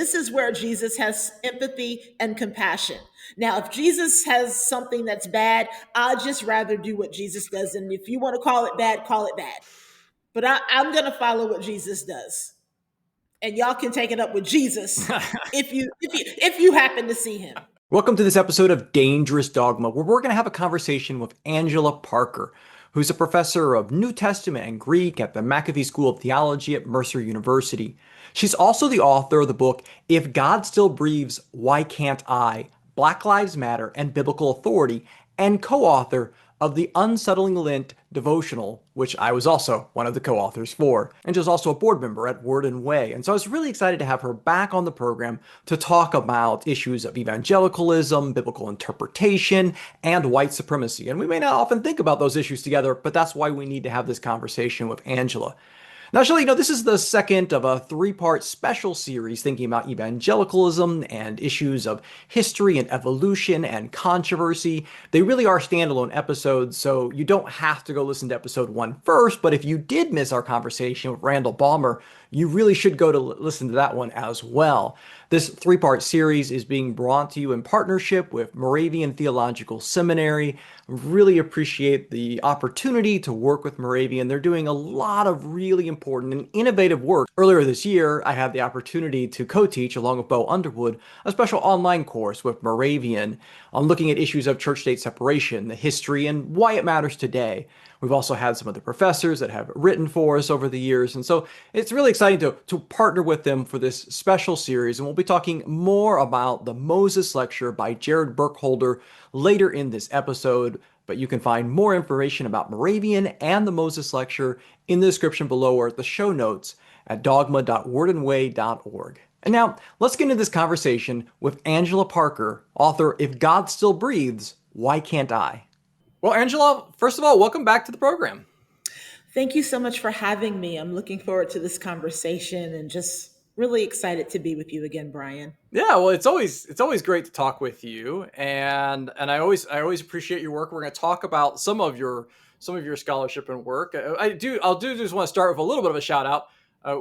this is where Jesus has empathy and compassion. Now, if Jesus has something that's bad, I'd just rather do what Jesus does. And if you want to call it bad, call it bad. But I'm going to follow what Jesus does. And y'all can take it up with Jesus if you happen to see him. Welcome to this episode of Dangerous Dogma, where we're going to have a conversation with Angela Parker, who's a professor of New Testament and Greek at the McAfee School of Theology at Mercer University. She's also the author of the book, If God Still Breathes, Why Can't I? Black Lives Matter and Biblical Authority, and co-author of the Unsettling Lent devotional, which I was also one of the co-authors for. And she's also a board member at Word and Way. And so I was really excited to have her back on the program to talk about issues of evangelicalism, biblical interpretation, and white supremacy. And we may not often think about those issues together, but that's why we need to have this conversation with Angela. Now, Shelley, this is the second of a three-part special series thinking about evangelicalism and issues of history and evolution and controversy. They really are standalone episodes, so you don't have to go listen to episode 1 first, but if you did miss our conversation with Randall Balmer, you really should go to listen to that one as well. This three-part series is being brought to you in partnership with Moravian Theological Seminary. Really appreciate the opportunity to work with Moravian. They're doing a lot of really important and innovative work. Earlier this year, I had the opportunity to co-teach, along with Bo Underwood, a special online course with Moravian on looking at issues of church-state separation, the history, and why it matters today. We've also had some of the professors that have written for us over the years. And so it's really exciting to partner with them for this special series. And we'll be talking more about the Moses Lecture by Jared Burkholder later in this episode. But you can find more information about Moravian and the Moses Lecture in the description below or at the show notes at dogma.wordandway.org. And now let's get into this conversation with Angela Parker, author If God Still Breathes, Why Can't I? Well, Angela, first of all, welcome back to the program. Thank you so much for having me. I'm looking forward to this conversation and just really excited to be with you again, Brian. Yeah, well, it's always great to talk with you, and I always appreciate your work. We're going to talk about some of your scholarship and work. I'll just want to start with a little bit of a shout out.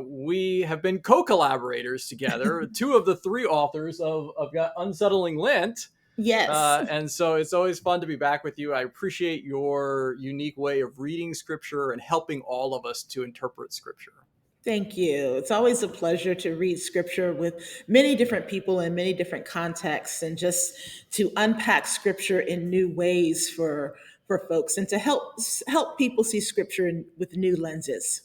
We have been co-collaborators together, two of the three authors of Unsettling Lent. Yes. And so it's always fun to be back with you. I appreciate your unique way of reading Scripture and helping all of us to interpret Scripture. Thank you. It's always a pleasure to read Scripture with many different people in many different contexts and just to unpack Scripture in new ways for folks and to help people see Scripture with new lenses.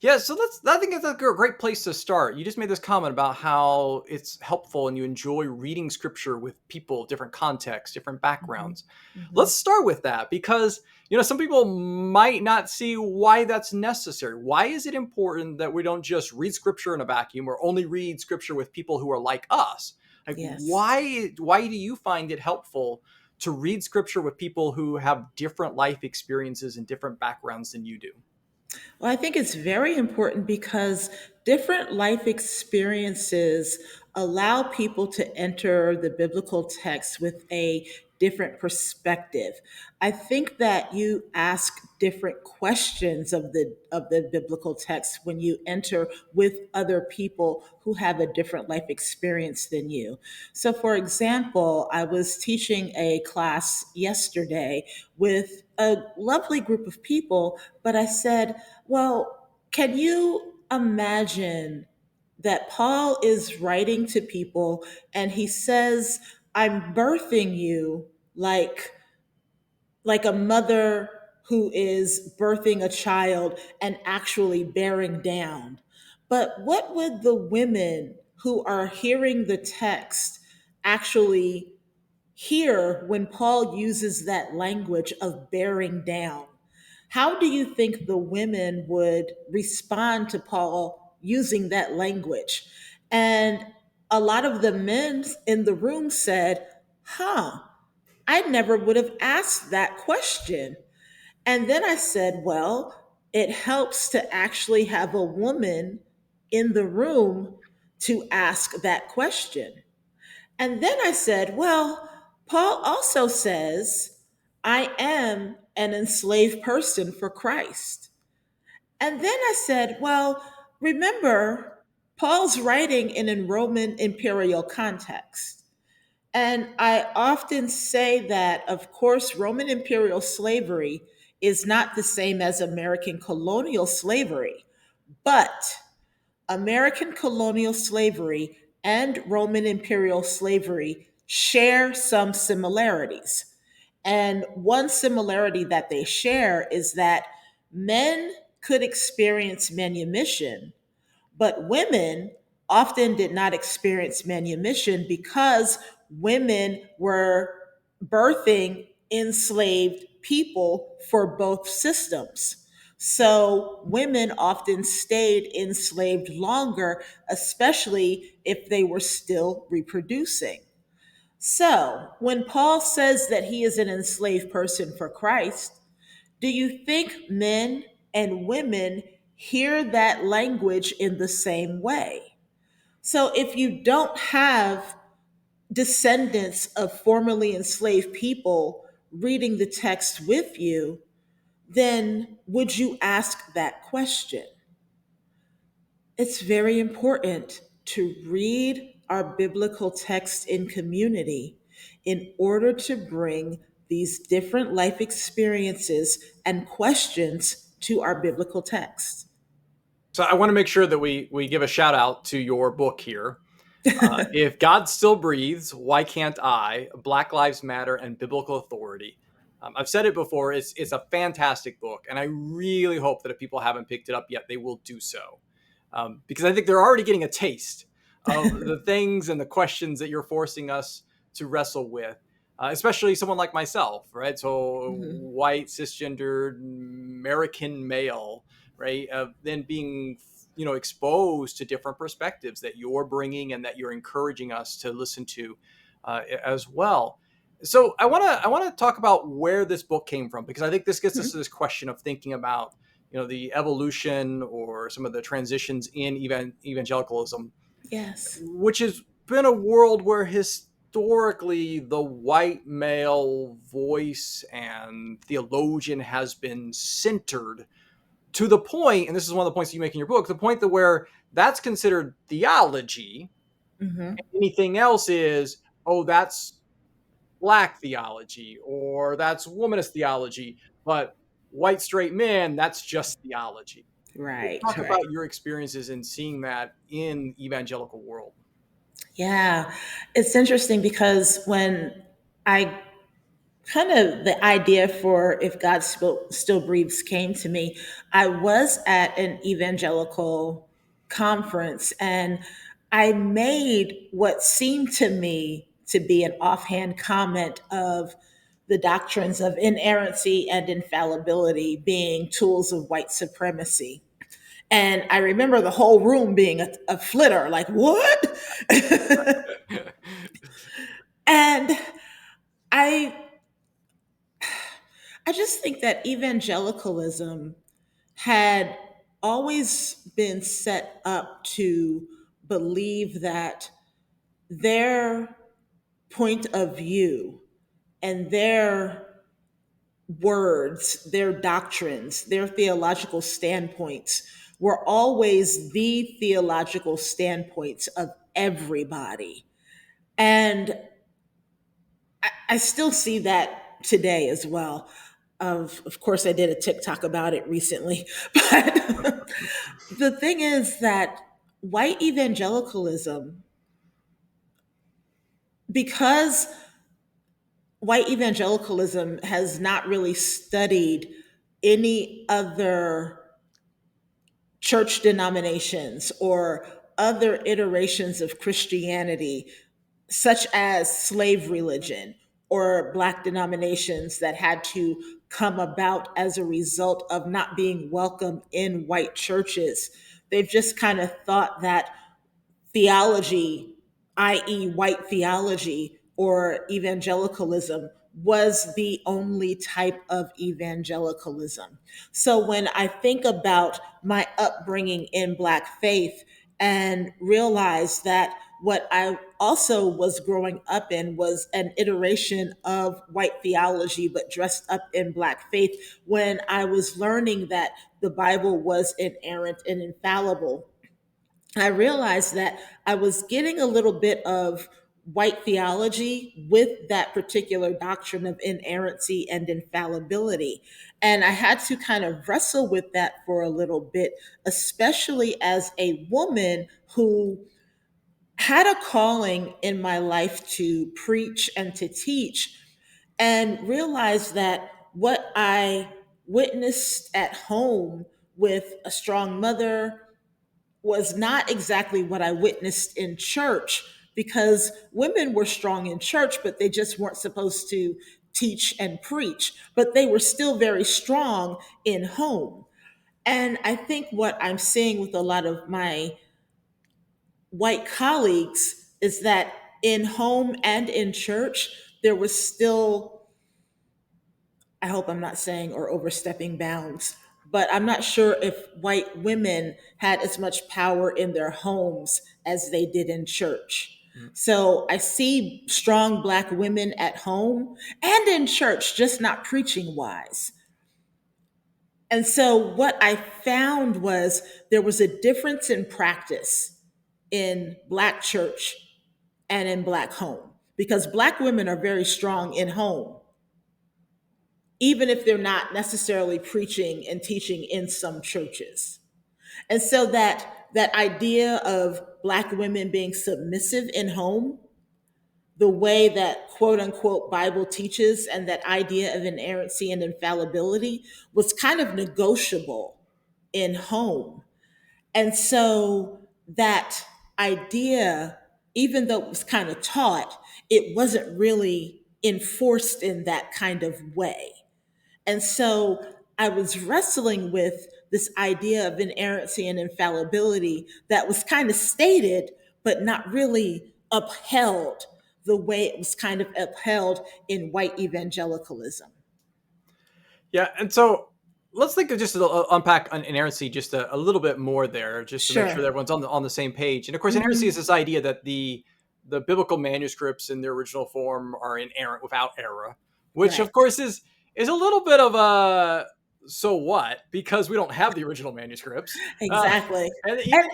Yeah, so I think it's a great place to start. You just made this comment about how it's helpful and you enjoy reading Scripture with people, different contexts, different backgrounds. Mm-hmm. Let's start with that because, some people might not see why that's necessary. Why is it important that we don't just read Scripture in a vacuum or only read Scripture with people who are like us? Like, yes. Why do you find it helpful to read Scripture with people who have different life experiences and different backgrounds than you do? Well, I think it's very important because different life experiences allow people to enter the biblical text with a different perspective. I think that you ask different questions of the biblical text when you enter with other people who have a different life experience than you. So for example, I was teaching a class yesterday with a lovely group of people, but I said, well, can you imagine that Paul is writing to people and he says, I'm birthing you like a mother who is birthing a child and actually bearing down. But what would the women who are hearing the text actually hear when Paul uses that language of bearing down? How do you think the women would respond to Paul using that language? And a lot of the men in the room said, I never would have asked that question. And then I said, well, it helps to actually have a woman in the room to ask that question. And then I said, well, Paul also says, I am an enslaved person for Christ. And then I said, well, remember, Paul's writing in a Roman imperial context. And I often say that, of course, Roman imperial slavery is not the same as American colonial slavery, but American colonial slavery and Roman imperial slavery share some similarities. And one similarity that they share is that men could experience manumission, but women often did not experience manumission because women were birthing enslaved people for both systems. So women often stayed enslaved longer, especially if they were still reproducing. So when Paul says that he is an enslaved person for Christ, do you think men and women hear that language in the same way? So if you don't have descendants of formerly enslaved people reading the text with you, then would you ask that question? It's very important to read our biblical text in community in order to bring these different life experiences and questions to our biblical text. So I want to make sure that we give a shout out to your book here. If God Still Breathes, Why Can't I? Black Lives Matter and Biblical Authority. I've said it before, it's a fantastic book, and I really hope that if people haven't picked it up yet, they will do so. Because I think they're already getting a taste of the things and the questions that you're forcing us to wrestle with, especially someone like myself, right? So, Mhm. white, cisgendered, American male, right? Then being exposed to different perspectives that you're bringing and that you're encouraging us to listen to as well. So I want to talk about where this book came from, because I think this gets us to Mhm. this question of thinking about the evolution or some of the transitions in evangelicalism, Yes. which has been a world where historically the white male voice and theologian has been centered to the point, and this is one of the points you make in your book, the point that where that's considered theology. Hmm. Anything else is, oh, that's black theology or that's womanist theology, but white straight men, that's just theology. Right, Talk right. about your experiences in seeing that in evangelical world. Yeah. It's interesting because when I kind of the idea for If God Still Breathes came to me, I was at an evangelical conference and I made what seemed to me to be an offhand comment of the doctrines of inerrancy and infallibility being tools of white supremacy. And I remember the whole room being a flitter, like, what? And I I just think that evangelicalism had always been set up to believe that their point of view and their words, their doctrines, their theological standpoints were always the theological standpoints of everybody. And I still see that today as well. Of course, I did a TikTok about it recently. But the thing is that white evangelicalism, because white evangelicalism has not really studied any other church denominations or other iterations of Christianity, such as slave religion or black denominations that had to come about as a result of not being welcome in white churches. They've just kind of thought that theology, i.e., white theology or evangelicalism, was the only type of evangelicalism. So when I think about my upbringing in Black faith and realize that what I also was growing up in was an iteration of white theology, but dressed up in Black faith, when I was learning that the Bible was inerrant and infallible, I realized that I was getting a little bit of white theology with that particular doctrine of inerrancy and infallibility. And I had to kind of wrestle with that for a little bit, especially as a woman who had a calling in my life to preach and to teach, and realized that what I witnessed at home with a strong mother was not exactly what I witnessed in church, because women were strong in church, but they just weren't supposed to teach and preach, but they were still very strong in home. And I think what I'm seeing with a lot of my white colleagues is that in home and in church, there was still, I hope I'm not saying or overstepping bounds, but I'm not sure if white women had as much power in their homes as they did in church. Mm. So I see strong black women at home and in church, just not preaching wise. And so what I found was there was a difference in practice in black church and in black home, because black women are very strong in home, even if they're not necessarily preaching and teaching in some churches. And so that idea of black women being submissive in home, the way that quote unquote Bible teaches, and that idea of inerrancy and infallibility was kind of negotiable in home. And so that idea, even though it was kind of taught, it wasn't really enforced in that kind of way. And so I was wrestling with this idea of inerrancy and infallibility that was kind of stated, but not really upheld the way it was kind of upheld in white evangelicalism. Yeah, and so let's think of just unpack inerrancy just a little bit more there, just to make sure that Sure. everyone's on the same page. And of course, inerrancy is Hmm. this idea that the biblical manuscripts in their original form are inerrant without error, which of Right. course is a little bit of a so what, because we don't have the original manuscripts, Exactly. and And even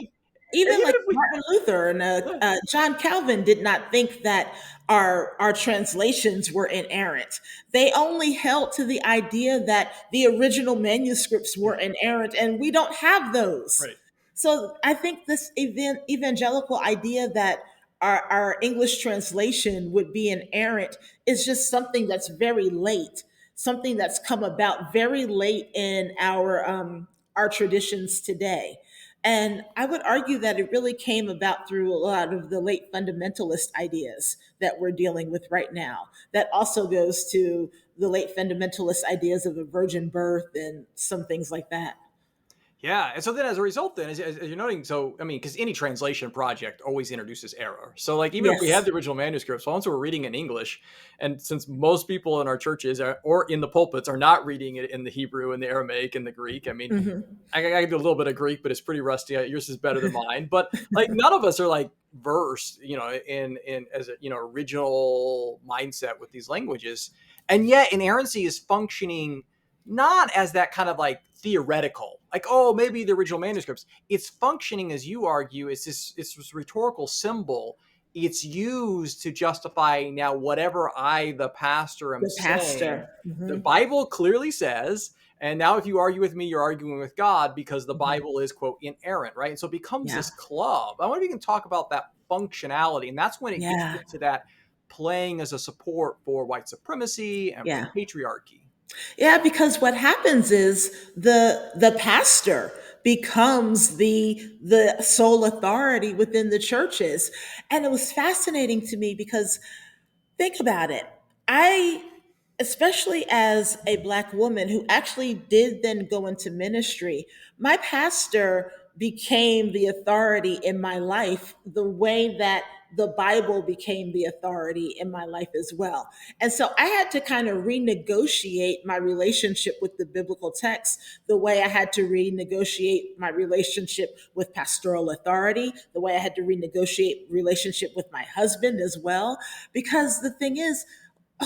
even even like if we Martin Luther and John Calvin did not think that our translations were inerrant. They only held to the idea that the original manuscripts yeah, were inerrant, and we don't have those. right. So I think this evangelical idea that our English translation would be inerrant is just something that's very late, something that's come about very late in our traditions today. And I would argue that it really came about through a lot of the late fundamentalist ideas that we're dealing with right now. That also goes to the late fundamentalist ideas of a virgin birth and some things like that. Yeah, and so then as a result, then as you're noting, so I mean, because any translation project always introduces error. So like even if we have Yes. the original manuscripts, once we're reading in English, and since most people in our churches or in the pulpits are not reading it in the Hebrew and the Aramaic and the Greek, I mean, Hmm. I do a little bit of Greek, but it's pretty rusty. Yours is better than mine, but like none of us are like versed, in as a original mindset with these languages, and yet inerrancy is functioning not as that kind of like theoretical, like, oh, maybe the original manuscripts. It's functioning, as you argue, it's this rhetorical symbol. It's used to justify now whatever I, the pastor, am The saying. pastor. The Hmm. Bible clearly says, and now if you argue with me, you're arguing with God because the Hmm. Bible is, quote, inerrant, right? And so it becomes Yeah. this club. I wonder if you can talk about that functionality. And that's when it gets Yeah. into that playing as a support for white supremacy and for Yeah. patriarchy. Yeah, because what happens is the pastor becomes the sole authority within the churches. And it was fascinating to me because think about it. I, especially as a black woman who actually did then go into ministry, my pastor became the authority in my life the way that the Bible became the authority in my life as well. And so I had to kind of renegotiate my relationship with the biblical text the way I had to renegotiate my relationship with pastoral authority, the way I had to renegotiate relationship with my husband as well. Because the thing is,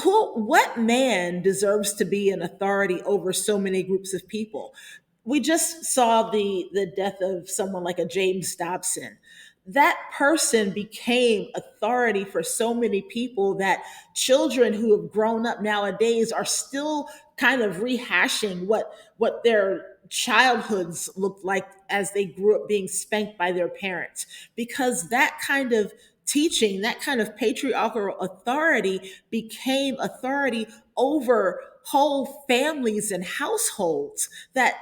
what man deserves to be an authority over so many groups of people? We just saw the death of someone like a James Dobson. that person became authority for so many people that children who have grown up nowadays are still kind of rehashing what their childhoods looked like as they grew up being spanked by their parents, because that kind of teaching, that kind of patriarchal authority became authority over whole families and households. That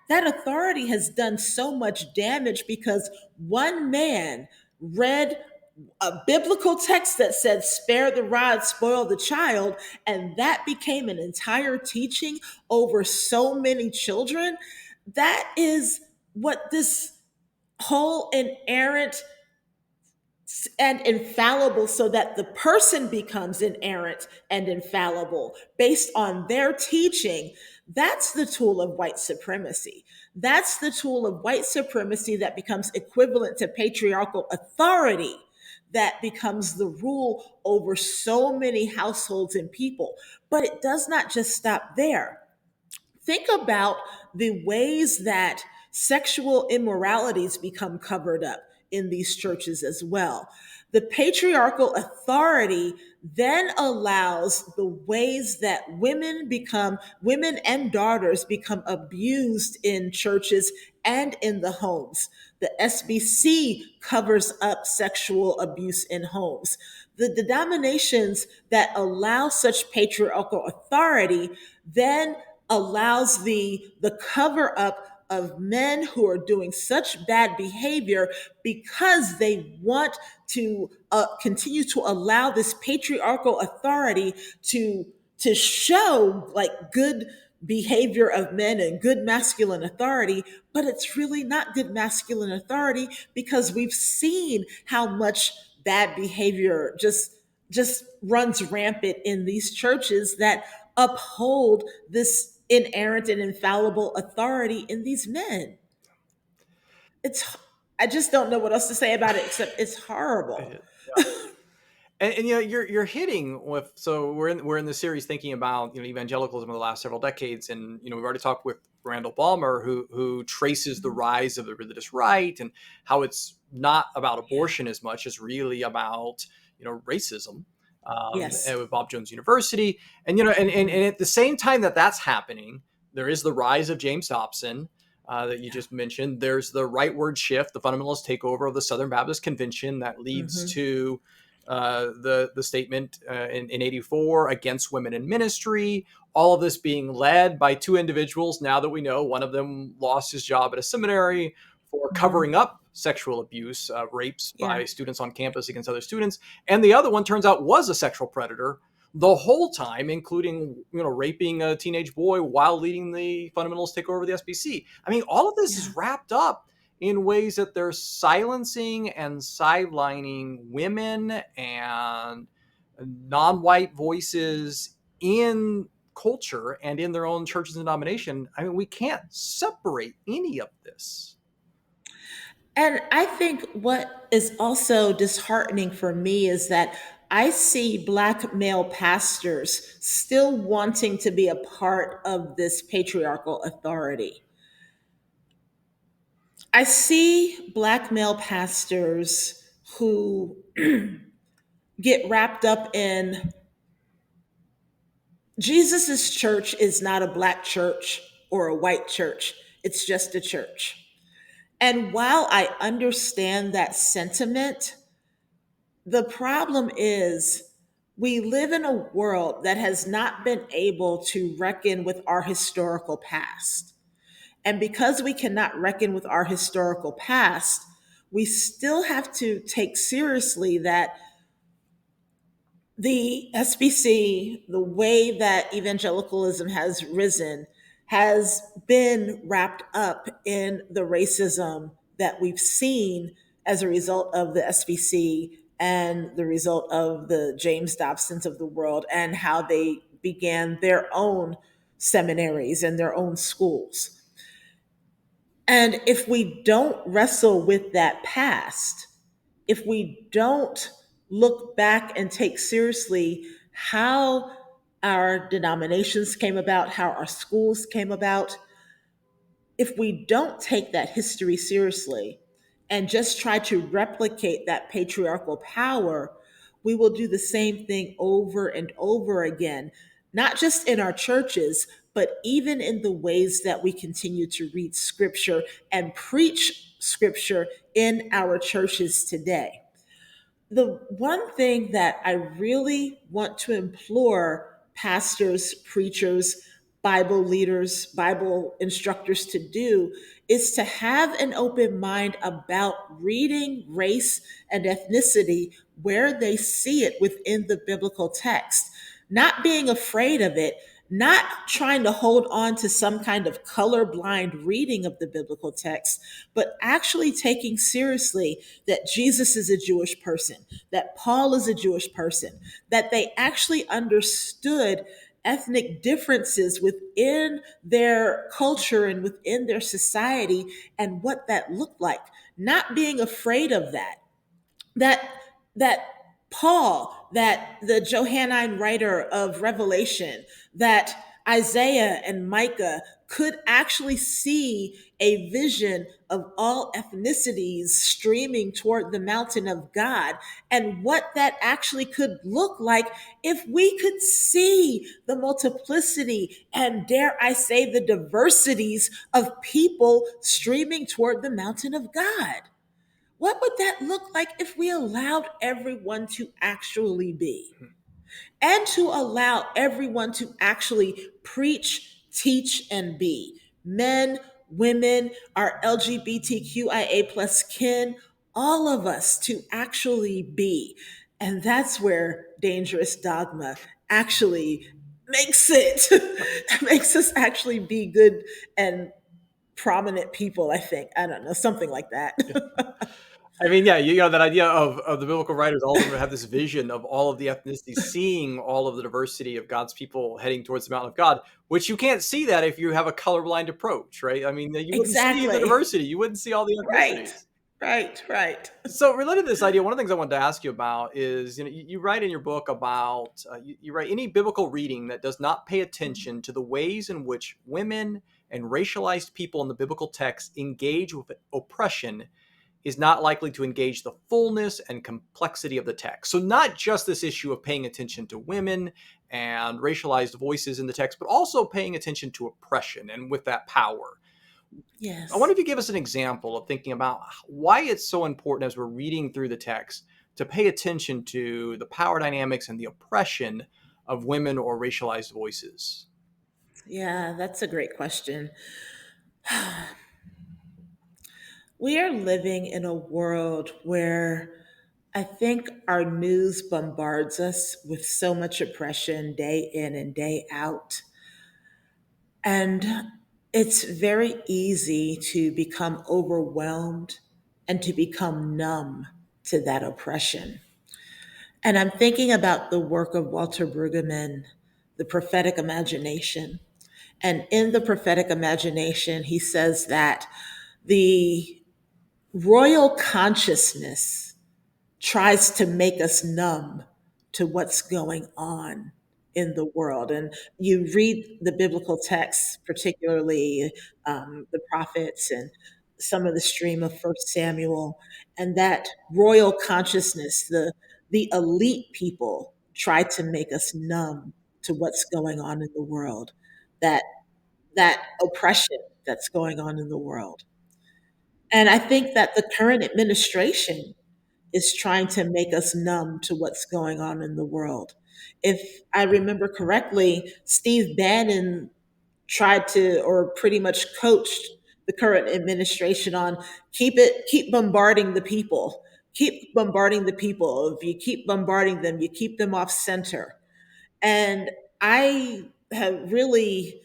authority has done so much damage because one man read a biblical text that said, spare the rod, spoil the child, and that became an entire teaching over so many children. That is what this whole inerrant and infallible, so that the person becomes inerrant and infallible based on their teaching. That's the tool of white supremacy. That's the tool of white supremacy that becomes equivalent to patriarchal authority, that becomes the rule over so many households and people. But it does not just stop there. Think about the ways that sexual immoralities become covered up in these churches as well. The patriarchal authority then allows the ways that women and daughters become abused in churches and in the homes. The SBC covers up sexual abuse in homes. The denominations that allow such patriarchal authority then allows the cover up of men who are doing such bad behavior because they want to continue to allow this patriarchal authority to show like good behavior of men and good masculine authority, but it's really not good masculine authority because we've seen how much bad behavior just runs rampant in these churches that uphold this inerrant and infallible authority in these men. It's I just don't know what else to say about it except it's horrible. And you're hitting with, so we're in the series thinking about evangelicalism in the last several decades, and we've already talked with Randall Balmer, who traces the rise of the religious right and how it's not about abortion as much as really about racism, and Yes. with Bob Jones University, and and at the same time that that's happening, there is the rise of James Dobson. That you just mentioned. There's the rightward shift, the fundamentalist takeover of the Southern Baptist Convention that leads Mm-hmm. to the statement in '84 against women in ministry. All of this being led by two individuals. Now that we know one of them lost his job at a seminary for Mm-hmm. covering up sexual abuse, rapes Yeah. by students on campus against other students, and the other one turns out was a sexual predator the whole time, including raping a teenage boy while leading the fundamentalists take over the SBC. I mean, all of this Yeah. is wrapped up in ways that they're silencing and sidelining women and non-white voices in culture and in their own churches and denomination. I mean, we can't separate any of this. And I think what is also disheartening for me is that I see Black male pastors still wanting to be a part of this patriarchal authority. I see Black male pastors who get wrapped up in Jesus's church is not a Black church or a white church, it's just a church. And while I understand that sentiment, the problem is we live in a world that has not been able to reckon with our historical past. And because we cannot reckon with our historical past, we still have to take seriously that the SBC, the way that evangelicalism has risen, has been wrapped up in the racism that we've seen as a result of the SBC and the result of the James Dobsons of the world and how they began their own seminaries and their own schools. And if we don't wrestle with that past, if we don't look back and take seriously how our denominations came about, how our schools came about, if we don't take that history seriously, and just try to replicate that patriarchal power, we will do the same thing over and over again, not just in our churches, but even in the ways that we continue to read scripture and preach scripture in our churches today. The one thing that I really want to implore pastors, preachers, Bible leaders, Bible instructors to do is to have an open mind about reading race and ethnicity where they see it within the biblical text, not being afraid of it, not trying to hold on to some kind of colorblind reading of the biblical text, but actually taking seriously that Jesus is a Jewish person, that Paul is a Jewish person, that they actually understood ethnic differences within their culture and within their society and what that looked like, not being afraid of that. That Paul, that the Johannine writer of Revelation, that Isaiah and Micah could actually see a vision of all ethnicities streaming toward the mountain of God, and what that actually could look like if we could see the multiplicity and, dare I say, the diversities of people streaming toward the mountain of God. What would that look like if we allowed everyone to actually be? And to allow everyone to actually preach, teach, and be. Men, women, our LGBTQIA plus kin, all of us to actually be. And that's where dangerous dogma actually makes it, makes us actually be good and prominent people, I think. I don't know, something like that. I mean, yeah, you know, that idea of the biblical writers, all of them have this vision of all of the ethnicities, seeing all of the diversity of God's people heading towards the mountain of God, which you can't see that if you have a colorblind approach, right? I mean, you wouldn't see the Exactly. diversity, you wouldn't see all the Right. ethnicities. Right. Right. So, related to this idea, one of the things I wanted to ask you about is, you know, you write in your book about you write any biblical reading that does not pay attention to the ways in which women and racialized people in the biblical text engage with oppression is not likely to engage the fullness and complexity of the text. So, not just this issue of paying attention to women and racialized voices in the text, but also paying attention to oppression and with that power. I wonder Yes. if you give us an example of thinking about why it's so important as we're reading through the text to pay attention to the power dynamics and the oppression of women or racialized voices. Yeah, that's a great question. We are living in a world where I think our news bombards us with so much oppression day in and day out. And it's very easy to become overwhelmed and to become numb to that oppression. And I'm thinking about the work of Walter Brueggemann, The Prophetic Imagination. And in The Prophetic Imagination, he says that the royal consciousness tries to make us numb to what's going on in the world. And you read the biblical texts, particularly the prophets and some of the stream of First Samuel, and that royal consciousness, the elite people try to make us numb to what's going on in the world, that that oppression that's going on in the world. And I think that the current administration is trying to make us numb to what's going on in the world. If I remember correctly, Steve Bannon tried to, or pretty much coached the current administration on keep bombarding the people. Keep bombarding the people. If you keep bombarding them, you keep them off center. And I have really,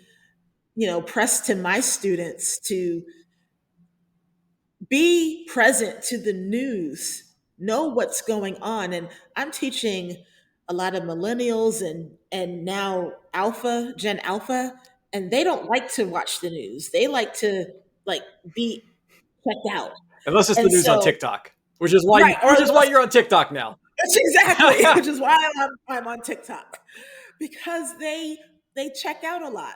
pressed to my students to be present to the news, know what's going on. And I'm teaching a lot of millennials and now Gen Alpha, and they don't like to watch the news. They like to like be checked out. Unless it's the And news on so, TikTok, which is why right, or you're on TikTok now. that's exactly, which is why I'm on TikTok, because they check out a lot.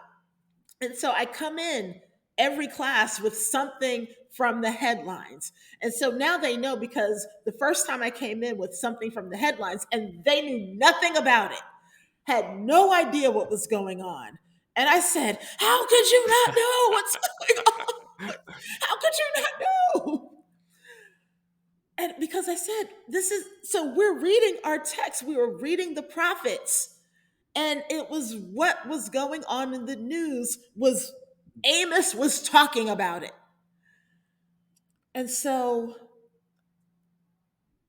And so I come in every class with something from the headlines. And so now they know, because the first time I came in with something from the headlines and they knew nothing about it, had no idea what was going on. And I said, how could you not know what's going on? How could you not know? And because I said, this is, so we're reading our text, we were reading the prophets, and it was what was going on in the news was Amos was talking about it. And so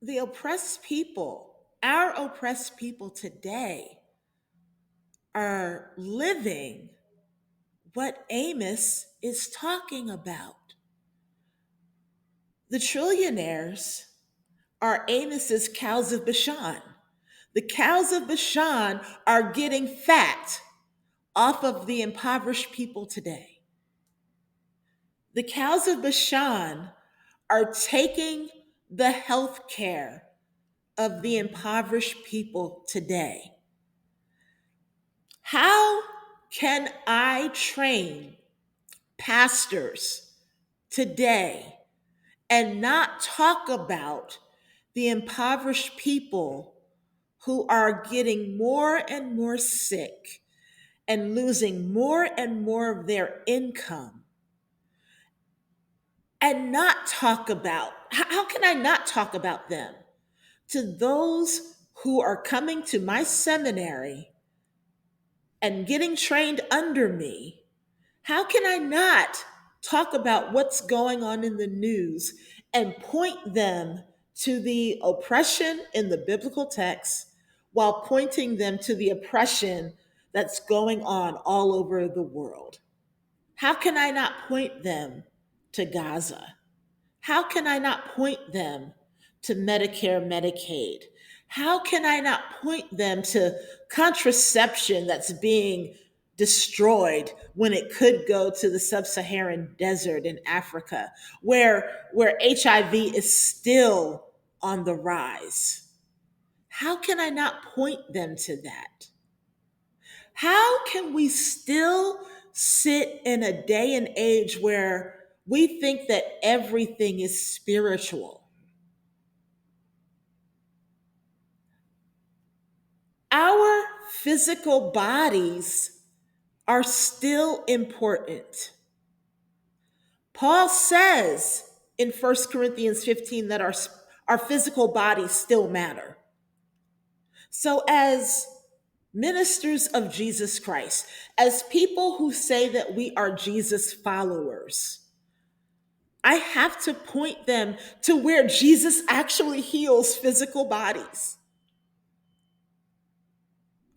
the oppressed people, our oppressed people today, are living what Amos is talking about. The trillionaires are Amos's cows of Bashan. The cows of Bashan are getting fat off of the impoverished people today. The cows of Bashan are taking the health care of the impoverished people today. How can I train pastors today and not talk about the impoverished people who are getting more and more sick and losing more and more of their income, and not talk about, how can I not talk about them to those who are coming to my seminary and getting trained under me? How can I not talk about what's going on in the news and point them to the oppression in the biblical text while pointing them to the oppression that's going on all over the world? How can I not point them to Gaza? How can I not point them to Medicare, Medicaid? How can I not point them to contraception that's being destroyed when it could go to the sub-Saharan desert in Africa, where HIV is still on the rise? How can I not point them to that? How can we still sit in a day and age where we think that everything is spiritual? Our physical bodies are still important. Paul says in 1 Corinthians 15 that our physical bodies still matter. So, as ministers of Jesus Christ, as people who say that we are Jesus followers, I have to point them to where Jesus actually heals physical bodies.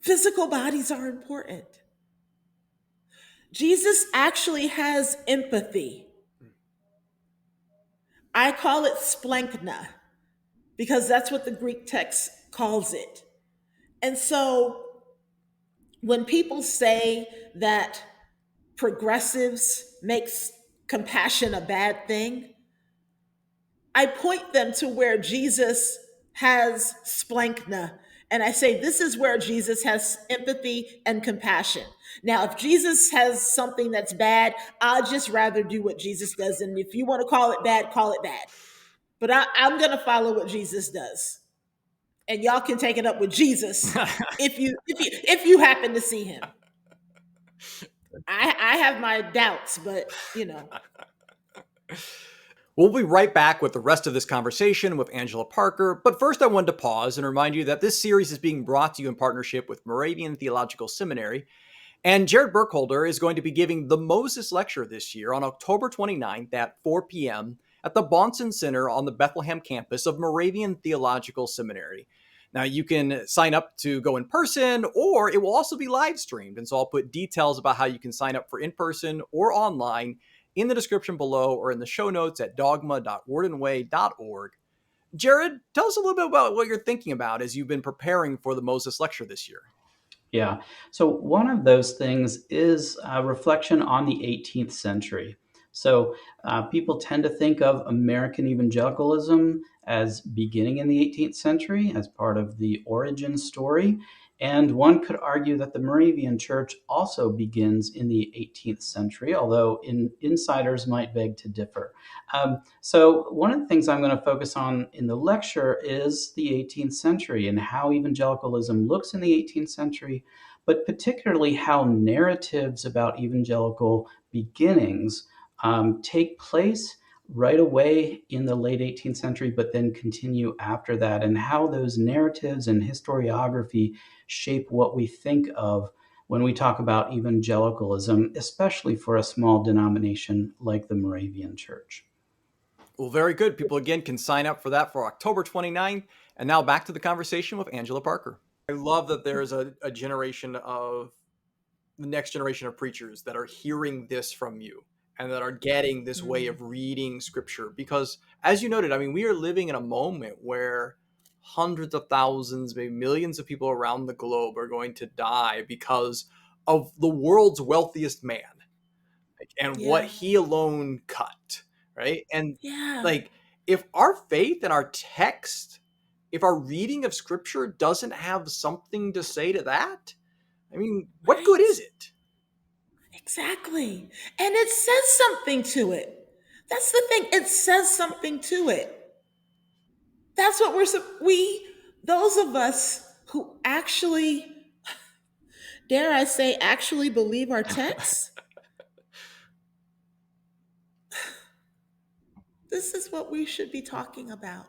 Physical bodies are important. Jesus actually has empathy. I call it splankna because that's what the Greek text calls it. And so when people say that progressives makes compassion a bad thing, I point them to where Jesus has splankna. And I say, this is where Jesus has empathy and compassion. Now, if Jesus has something that's bad, I'd just rather do what Jesus does. And if you want to call it bad, call it bad. But I'm going to follow what Jesus does. And y'all can take it up with Jesus if you happen to see him. I have my doubts, but. We'll be right back with the rest of this conversation with Angela Parker, but first I wanted to pause and remind you that this series is being brought to you in partnership with Moravian Theological Seminary, and Jared Burkholder is going to be giving the Moses Lecture this year on October 29th at 4 p.m. at the Bahnsen Center on the Bethlehem campus of Moravian Theological Seminary. Now, you can sign up to go in person, or it will also be live streamed, and so I'll put details about how you can sign up for in-person or online in the description below or in the show notes at dogma.wordandway.org. Jared, tell us a little bit about what you're thinking about as you've been preparing for the Moses Lecture this year. Yeah. So one of those things is a reflection on the 18th century. So people tend to think of American evangelicalism as beginning in the 18th century as part of the origin story. And one could argue that the Moravian Church also begins in the 18th century, although insiders might beg to differ. So, one of the things I'm going to focus on in the lecture is the 18th century and how evangelicalism looks in the 18th century, but particularly how narratives about evangelical beginnings take place right away in the late 18th century, but then continue after that, and how those narratives and historiography shape what we think of when we talk about evangelicalism, especially for a small denomination like the Moravian Church. Well, very good. People again can sign up for that for October 29th. And now back to the conversation with Angela Parker. I love that there's a generation of the next generation of preachers that are hearing this from you and that are getting this way Mm, of reading scripture. Because as you noted, I mean, we are living in a moment where hundreds of thousands, maybe millions of people around the globe are going to die because of the world's wealthiest man and what yeah, he alone cut, right? And yeah, like, if our faith and our text, if our reading of scripture doesn't have something to say to that, I mean, what good is right. it? Exactly. And it says something to it. That's the thing. It says something to it. That's what those of us who actually, dare I say, actually believe our text, this is what we should be talking about.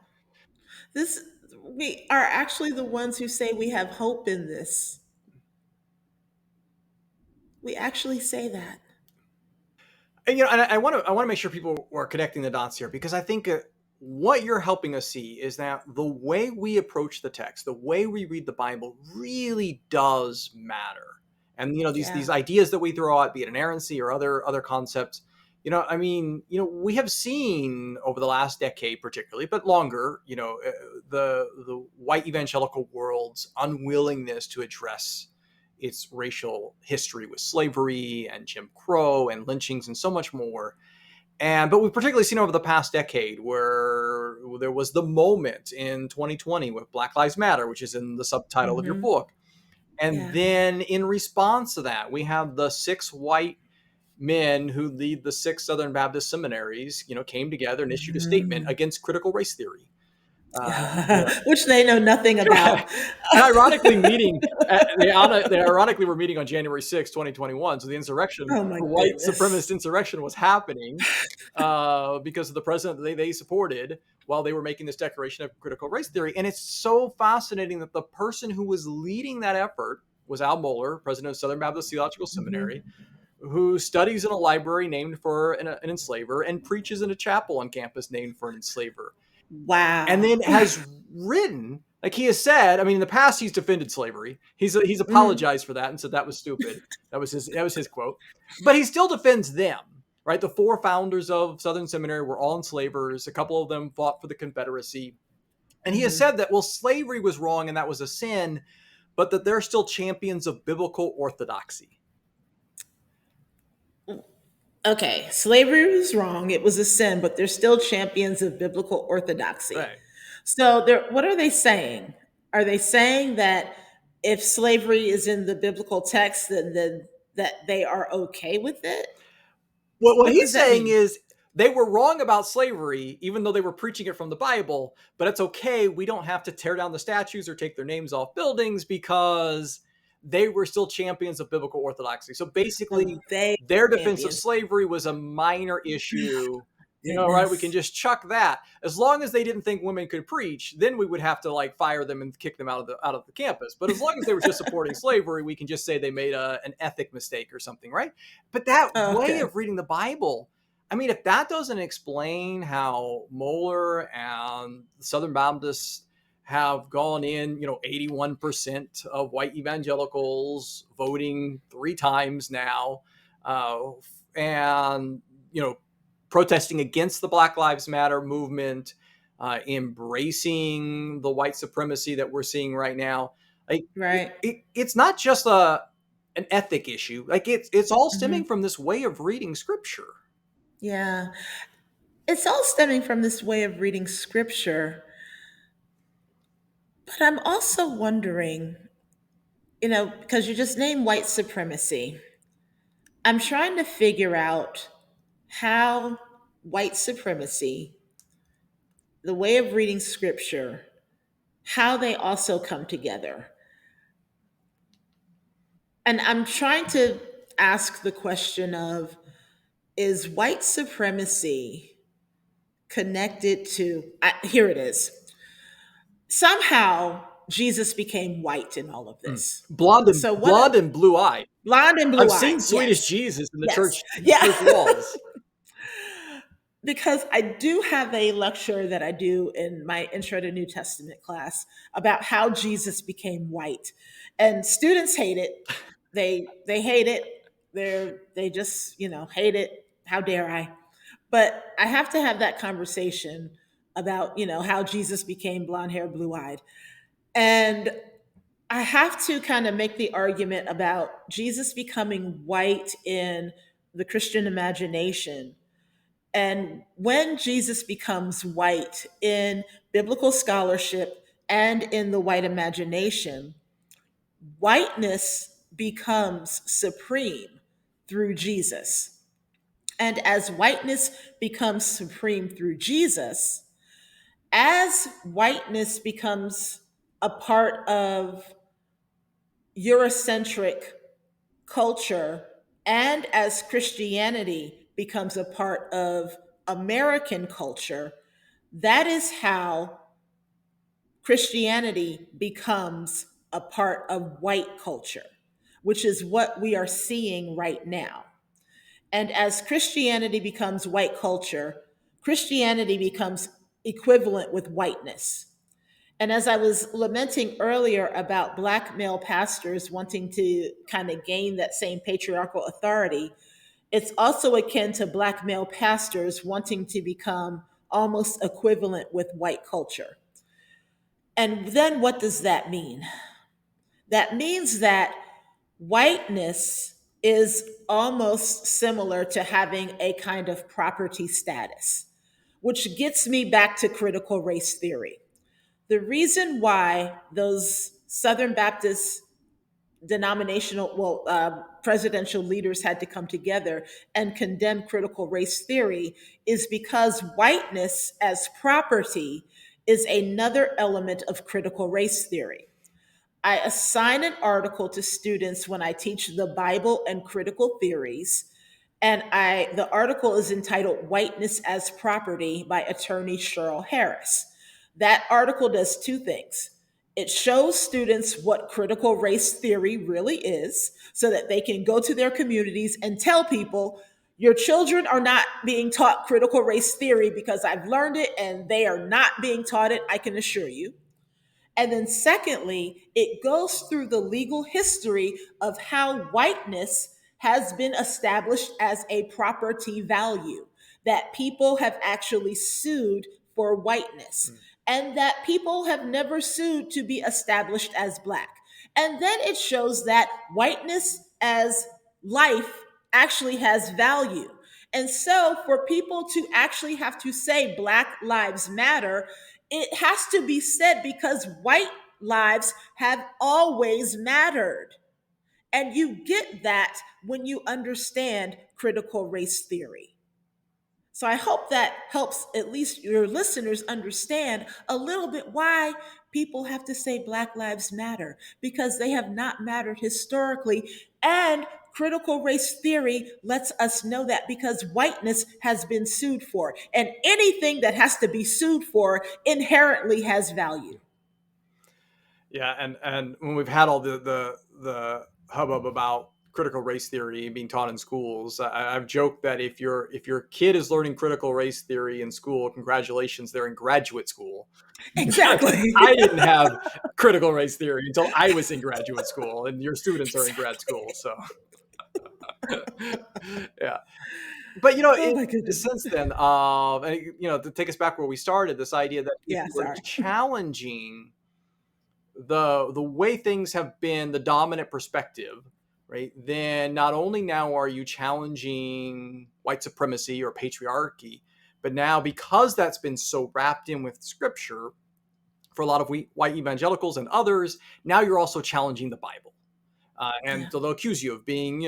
This, we are actually the ones who say we have hope in this. We actually say that. And you know, and I want to make sure people are connecting the dots here, because I think what you're helping us see is that the way we approach the text, the way we read the Bible, really does matter. And you know, these Yeah. ideas that we throw out, be it inerrancy or other concepts, you know, I mean, you know, we have seen over the last decade, particularly, but longer, you know, the white evangelical world's unwillingness to address its racial history with slavery and Jim Crow and lynchings and so much more. And but we've particularly seen over the past decade where there was the moment in 2020 with Black Lives Matter, which is in the subtitle of your Mm-hmm. book. And Yeah. then in response to that, we have the six white men who lead the six Southern Baptist seminaries, you know, came together and issued a statement Mm. against critical race theory. You know, Which they know nothing about. and ironically, they ironically were meeting on January 6th, 2021. So the insurrection, Oh my the white supremacist goodness. insurrection, was happening because of the president they supported while they were making this declaration of critical race theory. And it's so fascinating that the person who was leading that effort was Al Mohler, president of Southern Baptist Theological Seminary, Hmm. who studies in a library named for an enslaver and preaches in a chapel on campus named for an enslaver, and Wow. then has written, like he has said, I mean, in the past he's defended slavery. He's Mm, apologized for that and said that was stupid. That was his quote. But he still defends them, right? The four founders of Southern Seminary were all enslavers. A couple of them fought for the Confederacy. And he has hmm. said that, well, slavery was wrong and that was a sin, but that they're still champions of biblical orthodoxy. Okay, slavery was wrong. It was a sin, but they're still champions of biblical orthodoxy. Right. So, what are they saying? Are they saying that if slavery is in the biblical text, then that they are okay with it? What What does he's that saying mean? is they were wrong about slavery, even though they were preaching it from the Bible, but it's okay. We don't have to tear down the statues or take their names off buildings because they were still champions of biblical orthodoxy. So Oh, basically, they their defense of champions. slavery was a minor issue. You know, right? We can Goodness. just chuck that. As long as they didn't think women could preach, then we would have to like fire them and kick them out of the campus. But as long as they were just supporting slavery, we can just say they made an ethic mistake or something, right? But that Oh, way okay. of reading the Bible, I mean, if that doesn't explain how Moeller and the Southern Baptists have gone in, you know, 81% of white evangelicals voting three times now, and, you know, protesting against the Black Lives Matter movement, embracing the white supremacy that we're seeing right now. Like, Right. it's not just an ethic issue. Like it's all Hmm. stemming from this way of reading scripture. Yeah. It's all stemming from this way of reading scripture. But I'm also wondering, because you just named white supremacy, I'm trying to figure out how white supremacy, the way of reading scripture, how they also come together. And I'm trying to ask the question of, is white supremacy connected to, here it is. Somehow Jesus became white in all of this. So what Blonde and blue eye. blonde and I've blue seen eyed, Swedish yes. Jesus in the Yes. church Yeah. walls. Because I do have a lecture that I do in my Intro to New Testament class about how Jesus became white. And students hate it. They hate it. They just, hate it. How dare I? But I have to have that conversation about, how Jesus became blonde hair, blue eyed. And I have to kind of make the argument about Jesus becoming white in the Christian imagination. And when Jesus becomes white in biblical scholarship and in the white imagination, whiteness becomes supreme through Jesus. And as whiteness becomes supreme through Jesus, as whiteness becomes a part of Eurocentric culture, and as Christianity becomes a part of American culture, that is how Christianity becomes a part of white culture, which is what we are seeing right now. And as Christianity becomes white culture, Christianity becomes equivalent with whiteness. And as I was lamenting earlier about Black male pastors wanting to kind of gain that same patriarchal authority, it's also akin to Black male pastors wanting to become almost equivalent with white culture. And then what does that mean? That means that whiteness is almost similar to having a kind of property status, which gets me back to critical race theory. The reason why those Southern Baptist presidential leaders had to come together and condemn critical race theory is because whiteness as property is another element of critical race theory. I assign an article to students when I teach the Bible and critical theories. And the article is entitled Whiteness as Property by attorney Cheryl Harris. That article does two things. It shows students what critical race theory really is so that they can go to their communities and tell people, your children are not being taught critical race theory because I've learned it and they are not being taught it, I can assure you. And then, secondly, it goes through the legal history of how whiteness has been established as a property value, that people have actually sued for whiteness, and that people have never sued to be established as Black. And then it shows that whiteness as life actually has value. And so, for people to actually have to say Black Lives Matter, it has to be said because white lives have always mattered. And you get that when you understand critical race theory. So I hope that helps at least your listeners understand a little bit why people have to say Black Lives Matter, because they have not mattered historically. And critical race theory lets us know that because whiteness has been sued for, and anything that has to be sued for inherently has value. Yeah, and when we've had all the hubbub about critical race theory being taught in schools, I've joked that if your kid is learning critical race theory in school, congratulations, they're in graduate school. Exactly. I didn't have critical race theory until I was in graduate school, and your students are in grad Exactly. school. So, yeah. But Oh in my a goodness. sense, then, and, to take us back where we started, this idea that if Yeah, you were sorry. challenging the way things have been the dominant perspective, right, then not only now are you challenging white supremacy or patriarchy, but now because that's been so wrapped in with scripture for a lot of white evangelicals and others, now you're also challenging the Bible. And Yeah. they'll accuse you of being,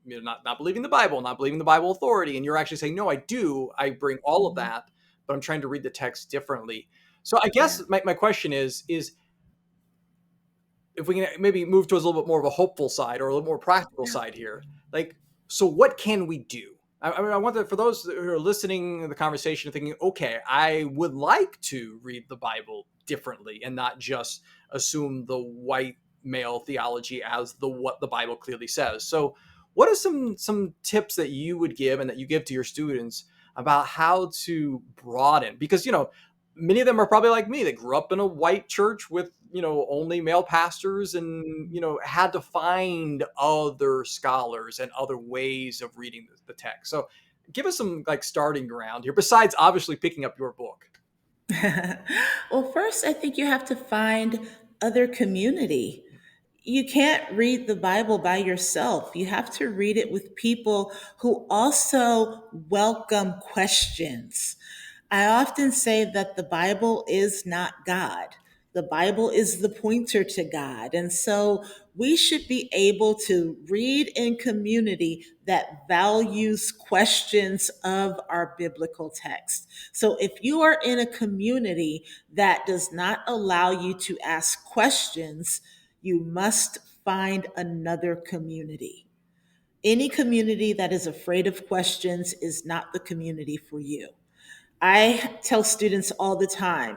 not believing the Bible, not believing the Bible authority, and you're actually saying, no, I do. I bring all of Mhm. that, but I'm trying to read the text differently. So I guess Yeah. my question is if we can maybe move towards a little bit more of a hopeful side or a little more practical Yeah. side here, like, so what can we do? I mean, I want that for those who are listening to the conversation and thinking, okay, I would like to read the Bible differently and not just assume the white male theology as the what the Bible clearly says. So, what are some tips that you would give and that you give to your students about how to broaden? Because many of them are probably like me that grew up in a white church with only male pastors, and had to find other scholars and other ways of reading the text. So give us some like starting ground here, besides obviously picking up your book. Well, first, I think you have to find other community. You can't read the Bible by yourself. You have to read it with people who also welcome questions. I often say that the Bible is not God. The Bible is the pointer to God. And so we should be able to read in community that values questions of our biblical text. So if you are in a community that does not allow you to ask questions, you must find another community. Any community that is afraid of questions is not the community for you. I tell students all the time,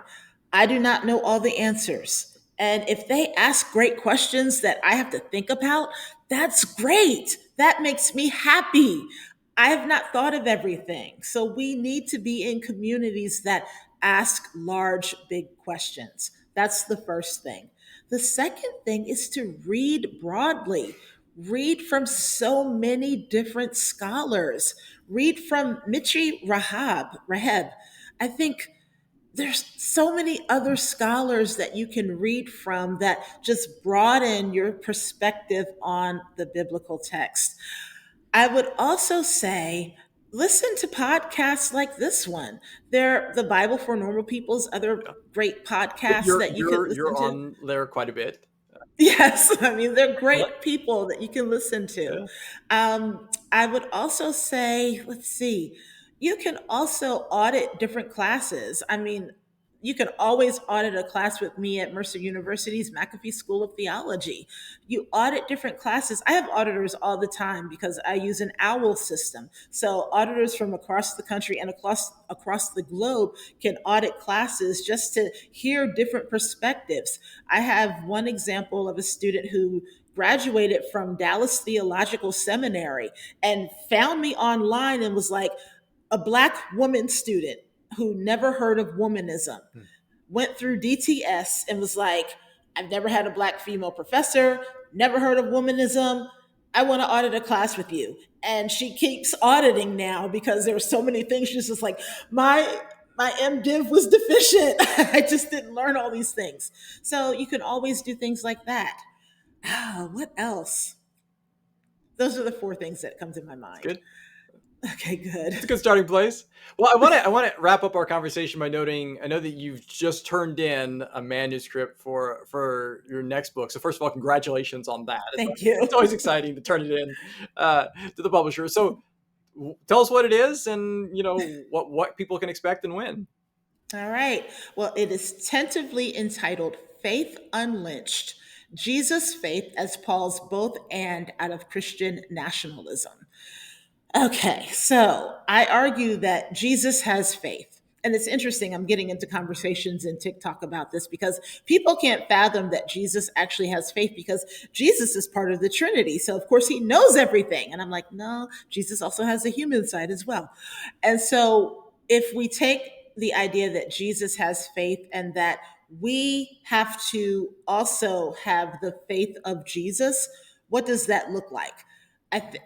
I do not know all the answers. And if they ask great questions that I have to think about, that's great. That makes me happy. I have not thought of everything. So we need to be in communities that ask large, big questions. That's the first thing. The second thing is to read broadly. Read from so many different scholars. Read from Rahab. I think there's so many other scholars that you can read from that just broaden your perspective on the biblical text. I would also say listen to podcasts like this one. They're the Bible for Normal People's other Yeah. great podcasts you're that you could you're listen you're to. on there quite a bit. Yes, I mean, they're What? great people that you can listen to. Yeah. I would also say, let's see, you can also audit different classes. I mean, you can always audit a class with me at Mercer University's McAfee School of Theology. You audit different classes. I have auditors all the time because I use an OWL system. So auditors from across the country and across the globe can audit classes just to hear different perspectives. I have one example of a student who graduated from Dallas Theological Seminary and found me online and was like, a Black woman student who never heard of womanism, Hmm. went through DTS and was like, I've never had a Black female professor, never heard of womanism. I want to audit a class with you. And she keeps auditing now because there were so many things. She's just like, my MDiv was deficient. I just didn't learn all these things. So you can always do things like that. What else? Those are the four things that come to my It's mind. good. Okay, good. It's a good starting place. Well, I want to wrap up our conversation by noting I know that you've just turned in a manuscript for your next book. So first of all, congratulations on that. Thank It's always you. exciting to turn it in to the publisher. So tell us what it is, and what people can expect and when. All right. Well, it is tentatively entitled Faith Unlynched: Jesus' Faith as Paul's Both and Out of Christian Nationalism. Okay, so I argue that Jesus has faith. And it's interesting, I'm getting into conversations in TikTok about this because people can't fathom that Jesus actually has faith because Jesus is part of the Trinity. So, of course, he knows everything. And I'm like, no, Jesus also has a human side as well. And so, if we take the idea that Jesus has faith and that we have to also have the faith of Jesus, what does that look like?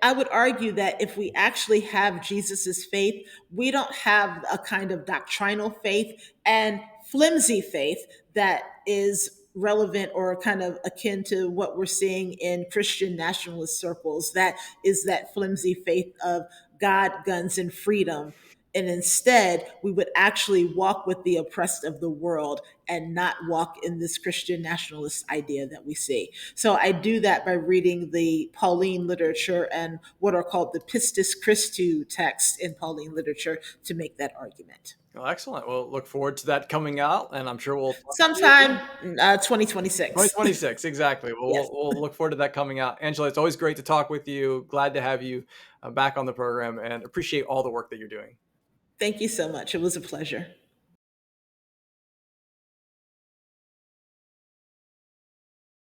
I would argue that if we actually have Jesus's faith, we don't have a kind of doctrinal faith and flimsy faith that is relevant or kind of akin to what we're seeing in Christian nationalist circles. That is that flimsy faith of God, guns, and freedom And instead, we would actually walk with the oppressed of the world and not walk in this Christian nationalist idea that we see. So I do that by reading the Pauline literature and what are called the Pistis Christou texts in Pauline literature to make that argument. Well, excellent. We'll look forward to that coming out, and I'm sure we'll talk to you Sometime again. 2026. 2026, exactly. Yes. We'll look forward to that coming out. Angela, it's always great to talk with you. Glad to have you back on the program, and appreciate all the work that you're doing. Thank you so much. It was a pleasure.